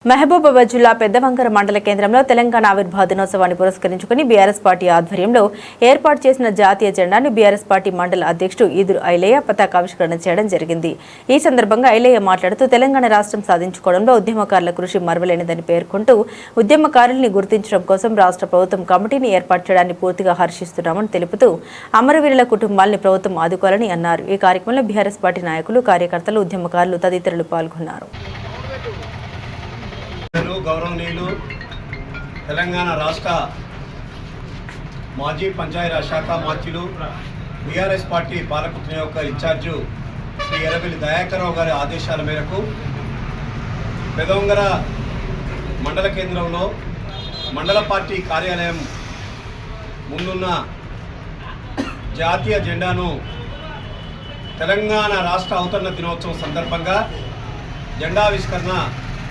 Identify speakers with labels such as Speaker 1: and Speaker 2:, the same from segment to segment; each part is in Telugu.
Speaker 1: మహబూబాబాద్ జిల్లా పెద్దవంకర మండల కేంద్రంలో తెలంగాణ ఆవిర్భావ దినోత్సవాన్ని పురస్కరించుకుని బీఆర్ఎస్ పార్టీ ఆధ్వర్యంలో ఏర్పాటు చేసిన జాతీయ జెండాను బీఆర్ఎస్ పార్టీ మండల అధ్యక్షుడు ఈదురు ఐలయ్య పతాకావిష్కరణ చేయడం జరిగింది. ఈ సందర్భంగా ఐలయ్య మాట్లాడుతూ తెలంగాణ రాష్ట్రం సాధించుకోవడంలో ఉద్యమకారుల కృషి మరువలేనిదని పేర్కొంటూ ఉద్యమకారుల్ని గుర్తించడం కోసం రాష్ట్ర ప్రభుత్వం కమిటీని ఏర్పాటు చేయడాన్ని పూర్తిగా హర్షిస్తున్నామని తెలుపుతూ అమరవీరుల కుటుంబాలని ప్రభుత్వం ఆదుకోవాలని అన్నారు. ఈ కార్యక్రమంలో బీఆర్ఎస్ పార్టీ నాయకులు, కార్యకర్తలు, ఉద్యమకారులు తదితరులు పాల్గొన్నారు.
Speaker 2: గౌరవనీయులు తెలంగాణ రాష్ట్ర మాజీ పంచాయతీరాజ్ శాఖ మంత్రులు బీఆర్ఎస్ పార్టీ పాలకవర్గం యొక్క ఇన్ఛార్జు శ్రీ ఎర్రబెల్లి దయాకర్రావు గారి ఆదేశాల మేరకు పెదవంగర మండల కేంద్రంలో మండల పార్టీ కార్యాలయం ముందున్న జాతీయ జెండాను తెలంగాణ రాష్ట్ర అవతరణ దినోత్సవం సందర్భంగా జెండావిష్కరణ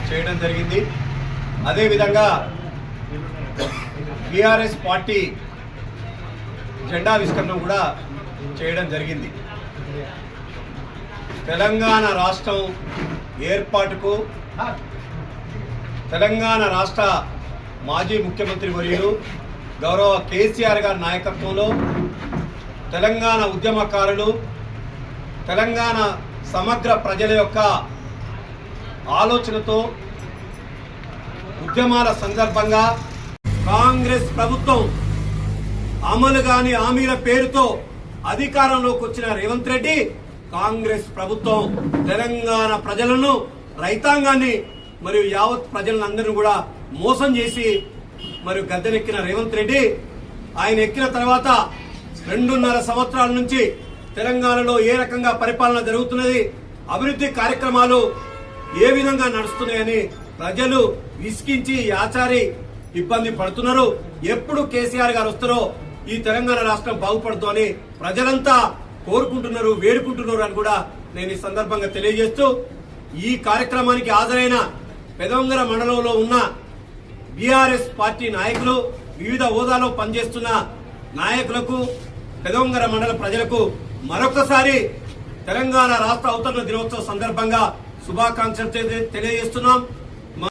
Speaker 2: చేయడం జరిగింది. అదేవిధంగా బీఆర్ఎస్ పార్టీ జెండావిష్కరణ కూడా చేయడం జరిగింది. తెలంగాణ రాష్ట్రం ఏర్పాటుకు తెలంగాణ రాష్ట్ర మాజీ ముఖ్యమంత్రి వర్యులు గౌరవ కేసీఆర్ గారి నాయకత్వంలో తెలంగాణ ఉద్యమకారులు, తెలంగాణ సమగ్ర ప్రజల యొక్క ఆలోచనతో ఉద్యమాల సందర్భంగా కాంగ్రెస్ ప్రభుత్వం అమలు కాని హామీల పేరుతో అధికారంలోకి వచ్చిన రేవంత్ రెడ్డి కాంగ్రెస్ ప్రభుత్వం తెలంగాణ ప్రజలను, రైతాంగాన్ని మరియు యావత్ ప్రజలందరినీ కూడా మోసం చేసి మరియు గద్దెనెక్కిన రేవంత్ రెడ్డి ఆయన ఎక్కిన తర్వాత 2.5 సంవత్సరాల నుంచి తెలంగాణలో ఏ రకంగా పరిపాలన జరుగుతున్నది, అభివృద్ధి కార్యక్రమాలు ఏ విధంగా నడుస్తున్నాయని ప్రజలు విసిగించి యాచారి ఇబ్బంది పడుతున్నారు. ఎప్పుడు కేసీఆర్ గారు వస్తారో ఈ తెలంగాణ రాష్ట్రం బాగుపడుతూ అని ప్రజలంతా కోరుకుంటున్నారు, వేడుకుంటున్నారు అని కూడా నేను ఈ సందర్భంగా తెలియజేస్తూ, ఈ కార్యక్రమానికి హాజరైన పెదవంగర మండలంలో ఉన్న బీఆర్ఎస్ పార్టీ నాయకులు, వివిధ హోదాలో పనిచేస్తున్న నాయకులకు, పెదవంగర మండల ప్రజలకు మరొకసారి తెలంగాణ రాష్ట్ర అవతరణ దినోత్సవ సందర్భంగా శుభాకాంక్షలు తెలియజేస్తున్నాం.